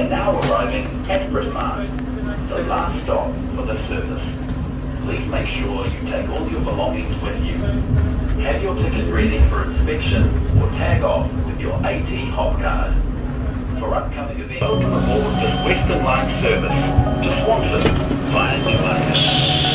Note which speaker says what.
Speaker 1: are now arriving at Britomart, the last stop for this service. Please make sure you take all your belongings with you. Have your ticket ready for inspection or tag off with your AT hop card. For upcoming events, welcome aboard this Western Line service to Swanson via Newmarket.